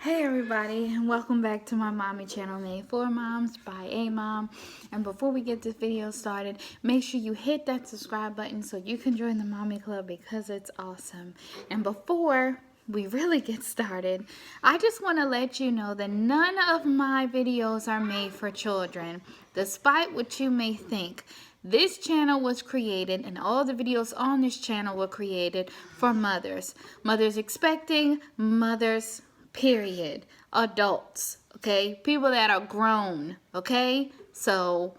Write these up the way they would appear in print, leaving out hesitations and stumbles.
Hey everybody, and welcome back to my mommy channel made for moms by a mom. And before we get this video started, make sure you hit that subscribe button so you can join the mommy club because it's awesome. And before we really get started, I just want to let you know that none of my videos are made for children, despite what you may think. This channel was created, and all the videos on this channel were created for mothers. Mothers expecting, mothers period, adults, okay, people that are grown, okay. So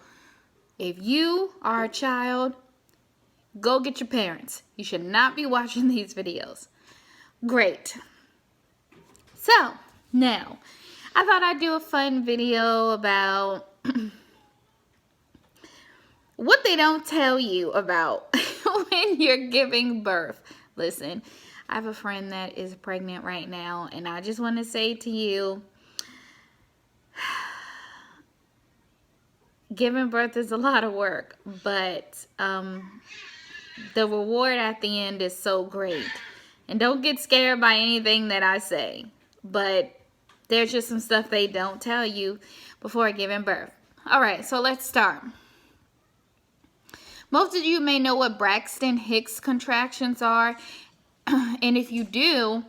if you are a child, go get your parents. You should not be watching these videos. Great. So now I thought I'd do a fun video about what they don't tell you about when you're giving birth. Listen, I have a friend that is pregnant right now, and I just want to say to you, giving birth is a lot of work, but the reward at the end is so great. And don't get scared by anything that I say, but there's just some stuff they don't tell you before giving birth. All right, so let's start. Most of you may know what Braxton Hicks contractions are. And if you do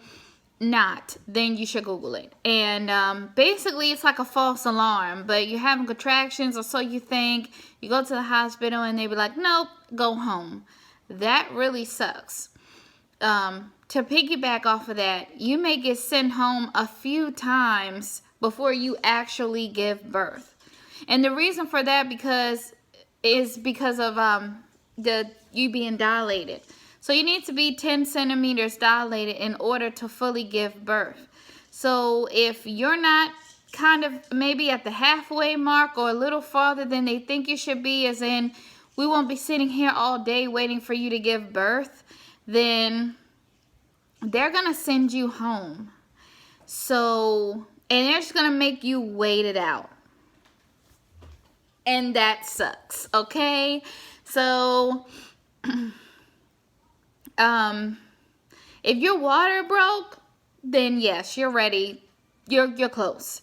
not, then you should Google it. And basically, it's like a false alarm, but you're having contractions, or so you think. You go to the hospital, and they be like, nope, go home. That really sucks. To piggyback off of that, you may get sent home a few times before you actually give birth. And the reason for that is because of you being dilated. So you need to be 10 centimeters dilated in order to fully give birth. So if you're not kind of maybe at the halfway mark or a little farther than they think you should be, as in we won't be sitting here all day waiting for you to give birth, then they're going to send you home. So, and they're just going to make you wait it out. And that sucks, okay? So if your water broke, then yes, you're ready. You're close.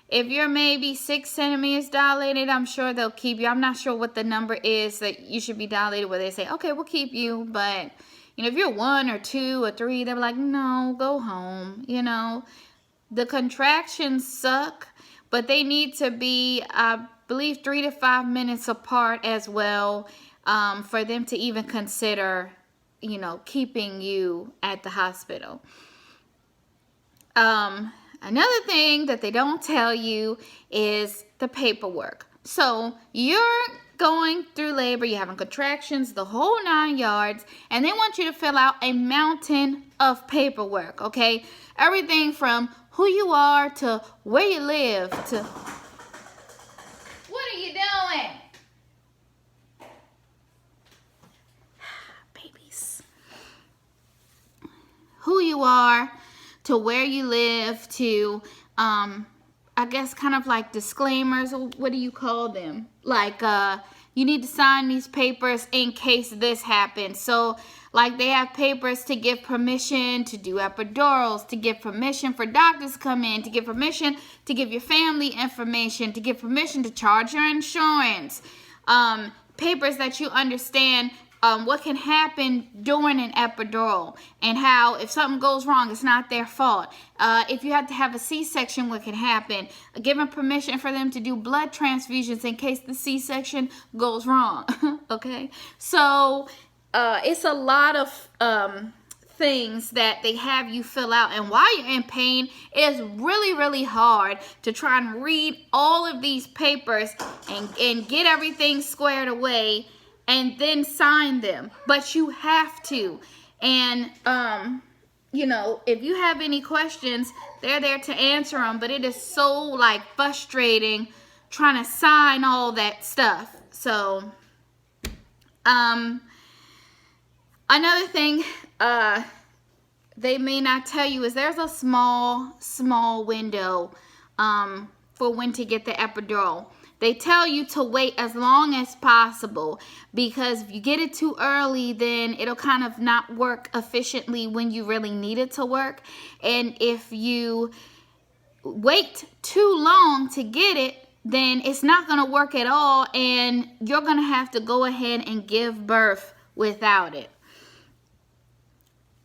If you're maybe 6 centimeters dilated, I'm sure they'll keep you. I'm not sure what the number is that you should be dilated where they say, okay, we'll keep you. But, you know, if you're 1 or 2 or 3, they're like, no, go home. You know, the contractions suck, but they need to be, I believe, 3 to 5 minutes apart as well, for them to even consider, you know, keeping you at the hospital. Another thing that they don't tell you is the paperwork. So you're going through labor, you're having contractions, the whole 9 yards, and they want you to fill out a mountain of paperwork, okay? Everything from who you are to where you live to... What are you doing? Babies. Who you are to where you live to, I guess kind of like disclaimers, or what do you call them? Like, you need to sign these papers in case this happens. So, like, they have papers to give permission to do epidurals, to give permission for doctors to come in, to give permission to give your family information, to give permission to charge your insurance. Papers that you understand what can happen during an epidural, and how if something goes wrong, it's not their fault. If you have to have a C-section, what can happen. Giving permission for them to do blood transfusions in case the C-section goes wrong. Okay? So, it's a lot of things that they have you fill out, and while you're in pain, it's really, really hard to try and read all of these papers and get everything squared away and then sign them. But you have to. And, you know, if you have any questions, they're there to answer them. But it is so, like, frustrating trying to sign all that stuff. So, another thing they may not tell you is there's a small window for when to get the epidural. They tell you to wait as long as possible, because if you get it too early, then it'll kind of not work efficiently when you really need it to work. And if you wait too long to get it, then it's not going to work at all, and you're going to have to go ahead and give birth without it.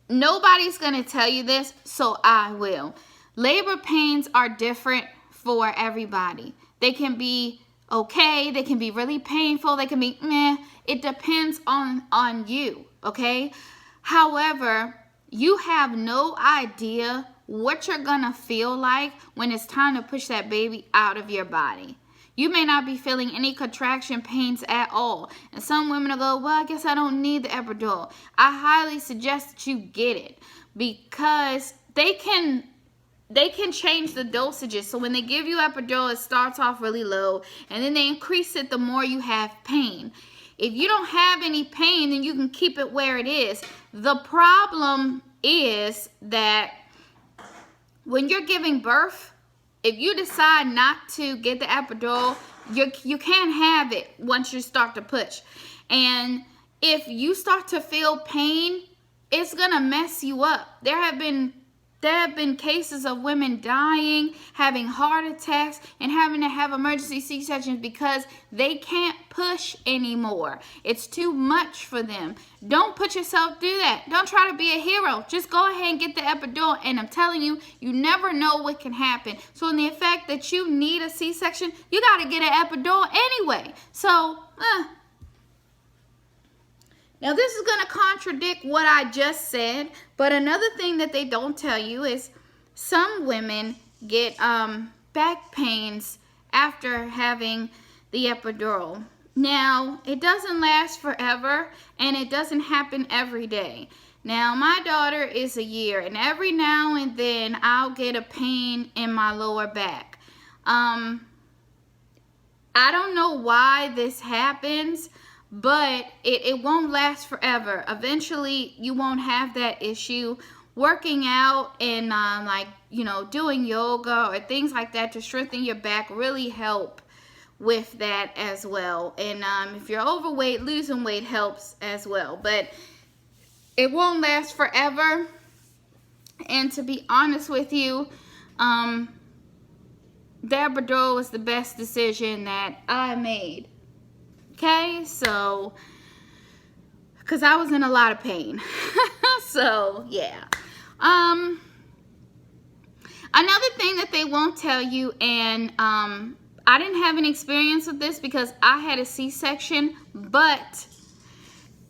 Nobody's going to tell you this, so I will. Labor pains are different for everybody. They can be okay, they can be really painful, they can be meh. It depends on you, okay? However, you have no idea what you're gonna feel like when it's time to push that baby out of your body. You may not be feeling any contraction pains at all. And some women will go, well, I guess I don't need the epidural. I highly suggest that you get it, because they can change the dosages. So when they give you epidural, it starts off really low, and then they increase it the more you have pain. If you don't have any pain, then you can keep it where it is. The problem is that when you're giving birth, if you decide not to get the epidural, you can't have it once you start to push. And if you start to feel pain, it's gonna mess you up. There have been cases of women dying, having heart attacks, and having to have emergency C-sections because they can't push anymore. It's too much for them. Don't put yourself through that. Don't try to be a hero. Just go ahead and get the epidural, and I'm telling you, you never know what can happen. So in the effect that you need a C-section, you got to get an epidural anyway. So, Now this is going to contradict what I just said, but another thing that they don't tell you is some women get back pains after having the epidural. Now, it doesn't last forever, and it doesn't happen every day. Now, my daughter is a year, and every now and then I'll get a pain in my lower back. I don't know why this happens, but it won't last forever. Eventually, you won't have that issue. Working out and doing yoga or things like that to strengthen your back really help with that as well. And if you're overweight, losing weight helps as well. But it won't last forever. And to be honest with you, the epidural was the best decision that I made. Okay, so, because I was in a lot of pain. So, yeah. Another thing that they won't tell you, and I didn't have any experience with this because I had a C-section, but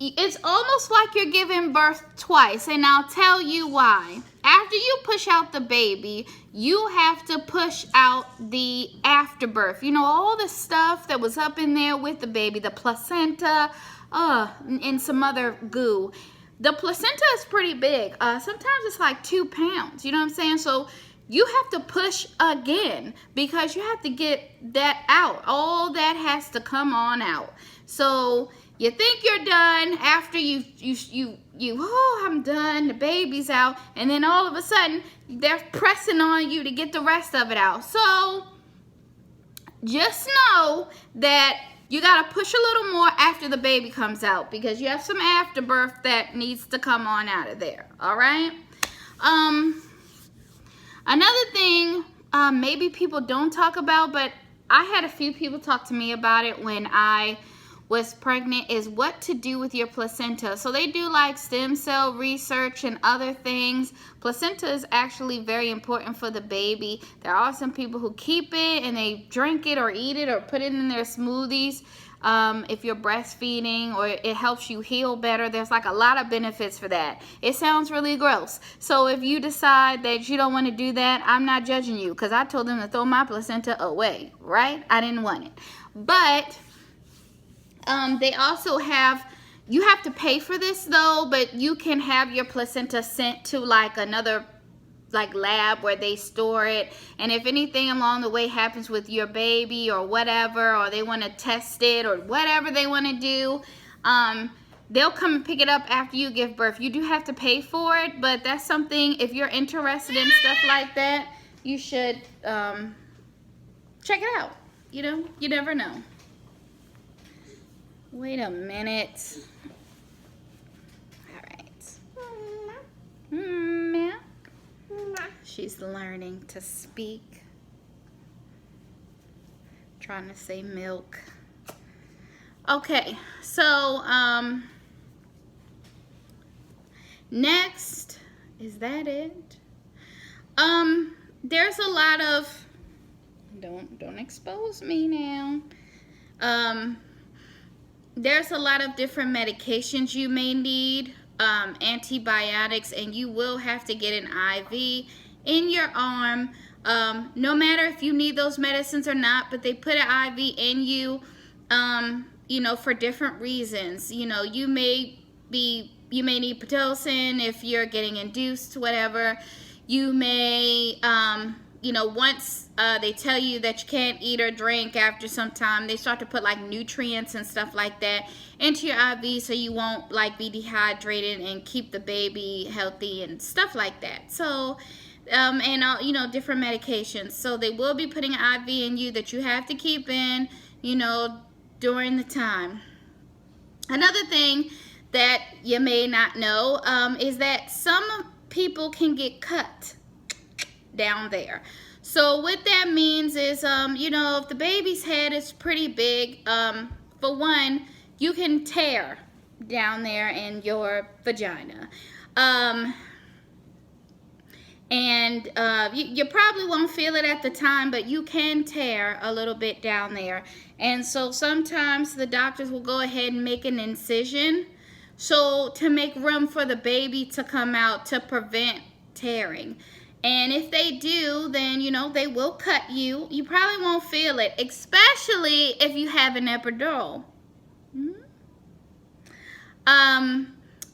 it's almost like you're giving birth twice, and I'll tell you why. After you push out the baby, you have to push out the afterbirth. You know, all the stuff that was up in there with the baby, the placenta, and some other goo. The placenta is pretty big. Sometimes it's like 2 pounds, you know what I'm saying? So you have to push again because you have to get that out. All that has to come on out. So you think you're done after I'm done, the baby's out, and then all of a sudden they're pressing on you to get the rest of it out. So just know that you gotta push a little more after the baby comes out because you have some afterbirth that needs to come on out of there. All right. Another thing maybe people don't talk about, but I had a few people talk to me about it when I was pregnant, is what to do with your placenta. So they do like stem cell research and other things. Placenta is actually very important for the baby. There are some people who keep it and they drink it or eat it or put it in their smoothies. If you're breastfeeding, or it helps you heal better. There's like a lot of benefits for that. It sounds really gross. So if you decide that you don't want to do that, I'm not judging you because I told them to throw my placenta away, right? I didn't want it. But they also you have to pay for this though, but you can have your placenta sent to like another lab where they store it, and if anything along the way happens with your baby or whatever, or they want to test it or whatever they want to do, they'll come and pick it up after you give birth. You do have to pay for it, but that's something, if you're interested in stuff like that, you should check it out. You know, you never know. Wait a minute. All right. She's learning to speak. trying to say milk. Okay, so next, is that it? There's a lot of, don't expose me now. There's a lot of different medications you may need, antibiotics, and you will have to get an IV in your arm. No matter if you need those medicines or not, but they put an IV in you, you know, for different reasons. You know, you may need Pitocin if you're getting induced, whatever. You may, you know, once they tell you that you can't eat or drink after some time, they start to put like nutrients and stuff like that into your IV so you won't like be dehydrated and keep the baby healthy and stuff like that. So, you know, different medications. So they will be putting an IV in you that you have to keep in, you know, during the time. Another thing that you may not know is that some people can get cut down there. So what that means is, you know, if the baby's head is pretty big, for one, you can tear down there in your vagina. You probably won't feel it at the time, but you can tear a little bit down there. And so sometimes the doctors will go ahead and make an incision, so to make room for the baby to come out to prevent tearing. And if they do, then, you know, they will cut you. You probably won't feel it, especially if you have an epidural.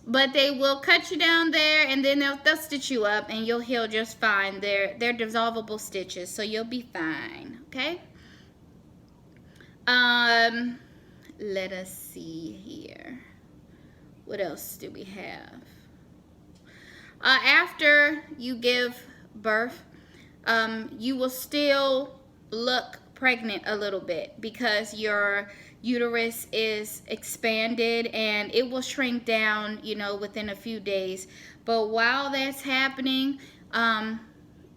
But they will cut you down there, and then they'll stitch you up, and you'll heal just fine. They're dissolvable stitches, so you'll be fine, okay? Let us see here. What else do we have? After you give birth, you will still look pregnant a little bit because your uterus is expanded and it will shrink down, you know, within a few days. But while that's happening,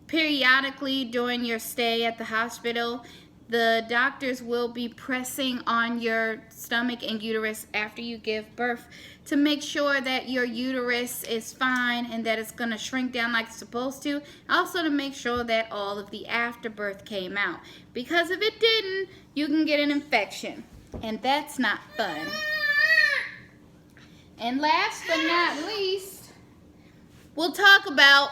periodically during your stay at the hospital, the doctors will be pressing on your stomach and uterus after you give birth to make sure that your uterus is fine and that it's going to shrink down like it's supposed to. Also to make sure that all of the afterbirth came out. Because if it didn't, you can get an infection. And that's not fun. And last but not least, we'll talk about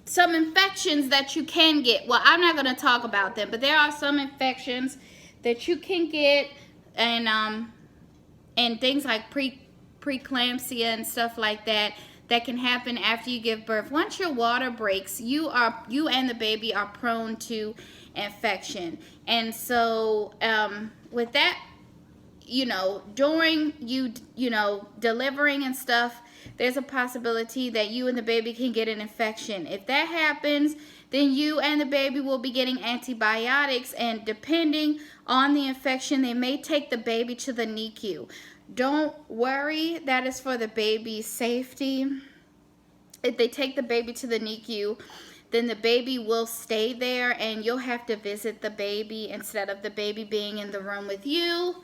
some infections that you can get. Well, I'm not going to talk about them, but there are some infections that you can get, and things like preeclampsia and stuff like that can happen after you give birth. Once your water breaks, you and the baby are prone to infection. And so with that, you know, during you know, delivering and stuff, there's a possibility that you and the baby can get an infection. If that happens, then you and the baby will be getting antibiotics, and depending on the infection, they may take the baby to the NICU. Don't worry, that is for the baby's safety. If they take the baby to the NICU, then the baby will stay there, and you'll have to visit the baby instead of the baby being in the room with you.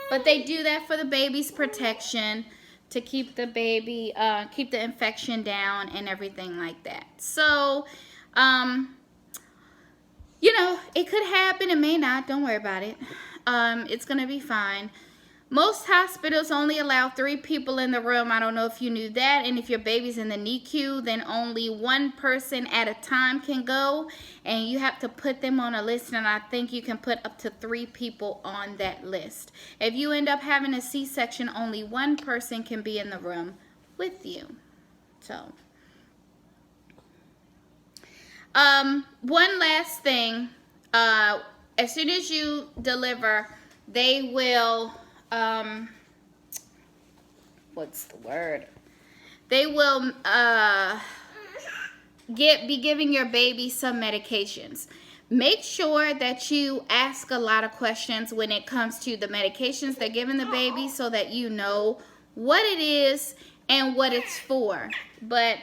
But they do that for the baby's protection, to keep the baby, keep the infection down and everything like that. So, you know, it could happen, it may not, don't worry about it. It's going to be fine. Most hospitals only allow 3 people in the room. I don't know if you knew that. And if your baby's in the NICU, then only 1 person at a time can go. And you have to put them on a list. And I think you can put up to 3 people on that list. If you end up having a C-section, only 1 person can be in the room with you. So, one last thing. As soon as you deliver, they will... what's the word? They will be giving your baby some medications. Make sure that you ask a lot of questions when it comes to the medications they're giving the baby, so that you know what it is and what it's for. But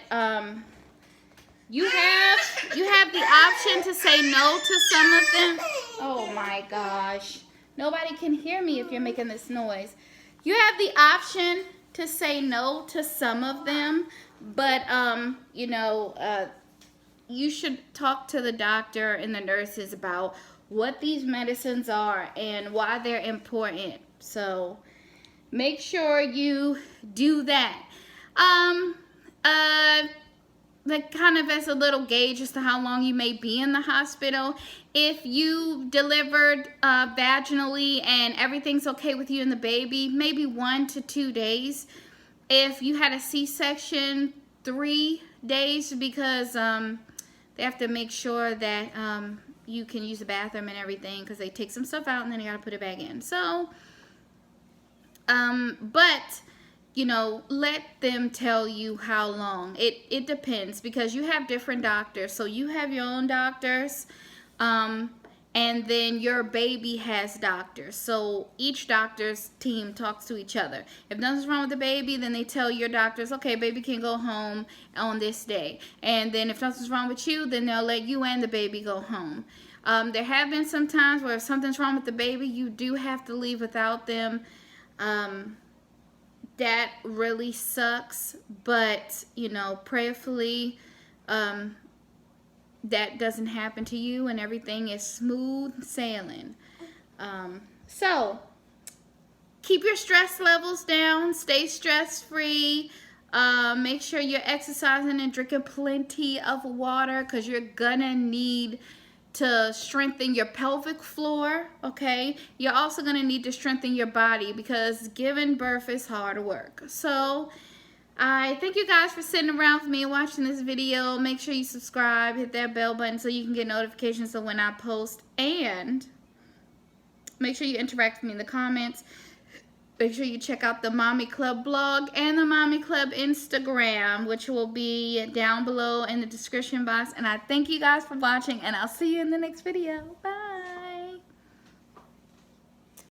you have the option to say no to some of them. Oh my gosh. Nobody can hear me if you're making this noise. You have the option to say no to some of them, but you should talk to the doctor and the nurses about what these medicines are and why they're important. So make sure you do that. That kind of as a little gauge as to how long you may be in the hospital. If you delivered vaginally and everything's okay with you and the baby, maybe 1 to 2 days. If you had a C-section, 3 days, because they have to make sure that you can use the bathroom and everything, because they take some stuff out and then you got to put it back in. So, but let them tell you how long. It depends, because you have different doctors. So you have your own doctors, and then your baby has doctors. So each doctor's team talks to each other. If nothing's wrong with the baby, then they tell your doctors, okay, baby can go home on this day. And then if nothing's wrong with you, then they'll let you and the baby go home. There have been some times where if something's wrong with the baby, you do have to leave without them. That really sucks, but prayerfully that doesn't happen to you and everything is smooth sailing. So keep your stress levels down, stay stress-free, make sure you're exercising and drinking plenty of water, because you're gonna need to strengthen your pelvic floor, okay? You're also going to need to strengthen your body, because giving birth is hard work. So I thank you guys for sitting around with me and watching this video. Make sure you subscribe, hit that bell button so you can get notifications of when I post, and make sure you interact with me in the comments. Make sure you check out the Mommy Club blog and the Mommy Club Instagram, which will be down below in the description box. And I thank you guys for watching, and I'll see you in the next video. Bye.